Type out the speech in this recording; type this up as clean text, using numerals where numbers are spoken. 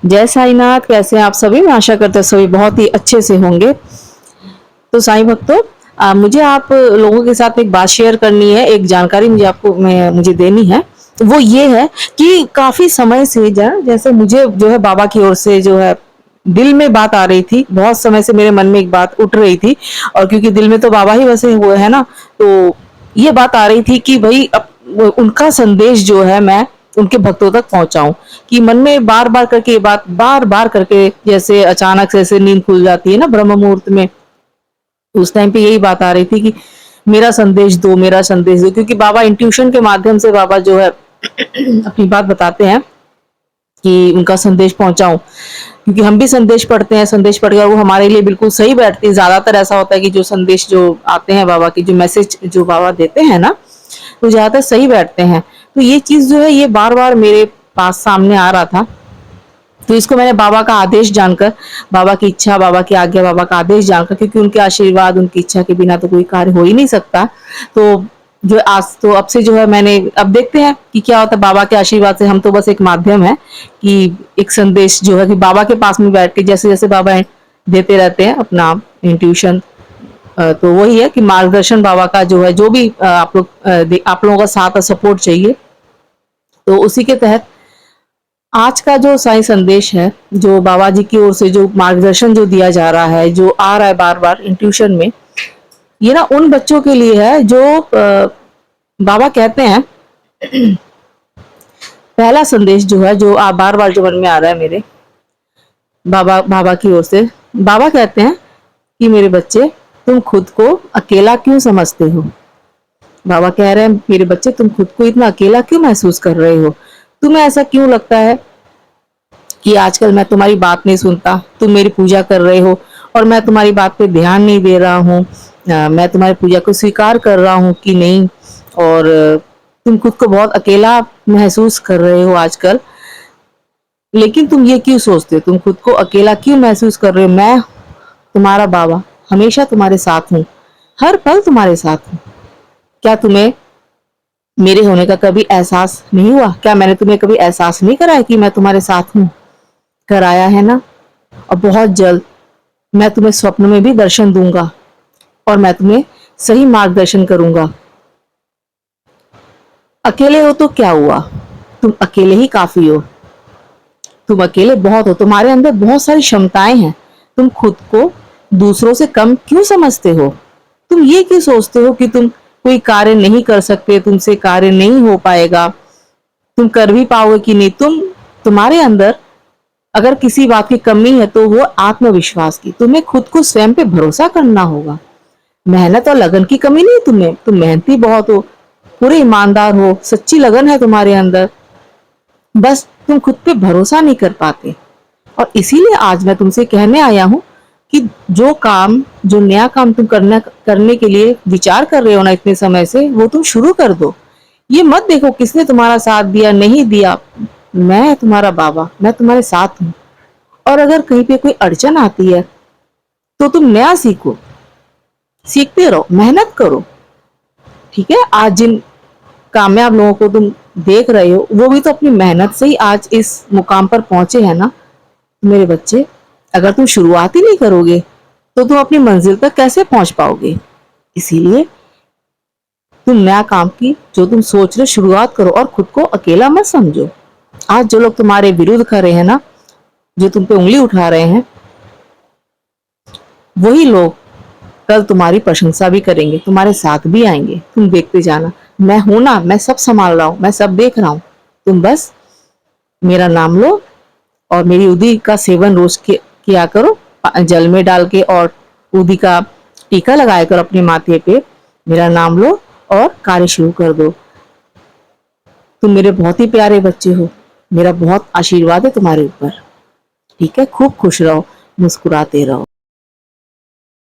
जय साईनाथ। कैसे हैं आप सभी? मैं आशा करता हूँ सभी बहुत ही अच्छे से होंगे। तो साईं भक्तों, मुझे आप लोगों के साथ एक बात शेयर करनी है, एक जानकारी मुझे देनी है। वो ये है कि काफी समय से जैसे मुझे जो है बाबा की ओर से जो है दिल में बात आ रही थी। बहुत समय से मेरे मन में एक बात उठ रही थी, और क्योंकि दिल में तो बाबा ही बसे हुए है ना, तो ये बात आ रही थी कि भाई उनका संदेश जो है मैं उनके भक्तों तक पहुंचाऊं। कि मन में बार बार करके ये बात बार बार करके, जैसे अचानक से ऐसे नींद खुल जाती है ना ब्रह्म मुहूर्त में, उस टाइम पे यही बात आ रही थी कि मेरा संदेश दो, मेरा संदेश दो। क्योंकि बाबा इंट्यूशन के माध्यम से बाबा जो है अपनी बात बताते हैं कि उनका संदेश पहुंचाऊं। क्योंकि हम भी संदेश पढ़ते हैं, संदेश पढ़कर वो हमारे लिए बिल्कुल सही बैठती है। ज्यादातर ऐसा होता है कि जो संदेश जो आते हैं बाबा की, जो मैसेज जो बाबा देते हैं ना, तो ज्यादातर सही बैठते हैं। तो ये चीज जो है ये बार बार मेरे पास सामने आ रहा था। तो इसको मैंने बाबा का आदेश जानकर, बाबा की इच्छा, बाबा की आज्ञा, बाबा का आदेश जानकर, क्योंकि उनके आशीर्वाद, उनकी इच्छा के बिना तो कोई कार्य हो ही नहीं सकता। तो जो आज तो अब से जो है मैंने, अब देखते हैं कि क्या होता है बाबा के आशीर्वाद से। हम तो बस एक माध्यम है कि एक संदेश जो है कि बाबा के पास में बैठ के जैसे जैसे बाबा देते रहते हैं अपना इंट्यूशन, तो वही है कि मार्गदर्शन बाबा का जो है, जो भी आप लोगों का साथ और सपोर्ट चाहिए, तो उसी के तहत आज का जो साईं संदेश है, जो बाबा जी की ओर से जो मार्गदर्शन जो दिया जा रहा है, जो आ रहा है बार बार इंट्यूशन में, ये ना उन बच्चों के लिए है जो बाबा कहते हैं पहला संदेश जो है, जो बार बार जो मन में आ रहा है मेरे, बाबा बाबा की ओर से बाबा कहते हैं कि मेरे बच्चे, तुम खुद को अकेला क्यों समझते हो। बाबा कह रहे हैं मेरे बच्चे, तुम खुद को इतना अकेला क्यों महसूस कर रहे हो। तुम्हें ऐसा क्यों लगता है कि आजकल मैं तुम्हारी बात नहीं सुनता, तुम मेरी पूजा कर रहे हो और मैं तुम्हारी बात पे ध्यान नहीं दे रहा हूँ, मैं तुम्हारी पूजा को स्वीकार कर रहा हूँ कि नहीं, और तुम खुद को बहुत अकेला महसूस कर रहे हो आजकल। लेकिन तुम ये क्यों सोचते हो, तुम खुद को अकेला क्यों महसूस कर रहे हो। मैं तुम्हारा बाबा हमेशा तुम्हारे साथ हूँ, हर पल तुम्हारे साथ हूँ। क्या तुम्हें मेरे होने का कभी एहसास नहीं हुआ? क्या मैंने तुम्हें कभी एहसास नहीं कराया कि मैं तुम्हारे साथ हूँ? कराया है ना। और बहुत जल्द मैं तुम्हें स्वप्न में भी दर्शन दूंगा और मैं तुम्हें सही मार्गदर्शन करूंगा। अकेले हो तो क्या हुआ, तुम अकेले ही काफी हो। तुम अकेले बहुत हो, तुम्हारे अंदर बहुत सारी क्षमताएं हैं। तुम खुद को दूसरों से कम क्यों समझते हो। तुम ये क्यों सोचते हो कि तुम कोई कार्य नहीं कर सकते, तुमसे कार्य नहीं हो पाएगा, तुम कर भी पाओगे कि नहीं। तुम्हारे अंदर अगर किसी बात की कमी है तो वो आत्मविश्वास की। तुम्हें खुद को स्वयं पे भरोसा करना होगा। मेहनत और लगन की कमी नहीं तुम्हें, तुम मेहनती बहुत हो, पूरे ईमानदार हो, सच्ची लगन है तुम्हारे अंदर। बस तुम खुद पे भरोसा नहीं कर पाते। और इसीलिए आज मैं तुमसे कहने आया हूं कि जो काम, जो नया काम तुम करने के लिए विचार कर रहे हो ना इतने समय से, वो तुम शुरू कर दो। ये मत देखो किसने तुम्हारा साथ दिया नहीं दिया। मैं तुम्हारा बाबा, मैं तुम्हारे साथ हूँ। और अगर कहीं पे कोई अड़चन आती है तो तुम नया सीखो, सीखते रहो, मेहनत करो। ठीक है, आज जिन कामयाब लोगों को तुम देख रहे हो, वो भी तो अपनी मेहनत से ही आज इस मुकाम पर पहुंचे हैं ना। मेरे बच्चे, अगर तुम शुरुआत ही नहीं करोगे तो तुम अपनी मंजिल तक कैसे पहुंच पाओगे। इसीलिए तुम नया काम की जो तुम सोच रहे हो शुरुआत करो, और खुद को अकेला मत समझो। आज जो लोग तुम्हारे विरुद्ध खड़े हैं ना, जो तुम पे उंगली उठा रहे हैं, वही लोग कल तुम्हारी प्रशंसा भी करेंगे, तुम्हारे साथ भी आएंगे। तुम देखते जाना, मैं हूं ना, मैं सब संभाल रहा हूं, मैं सब देख रहा हूं। तुम बस मेरा नाम लो और मेरी उदी का सेवन रोज किया करो, जल में डाल के, और उदी का टीका लगाया करो अपने माथे पे। मेरा नाम लो और कार्य शुरू कर दो। तुम मेरे बहुत ही प्यारे बच्चे हो, मेरा बहुत आशीर्वाद है तुम्हारे ऊपर। ठीक है, खूब खुश रहो, मुस्कुराते रहो।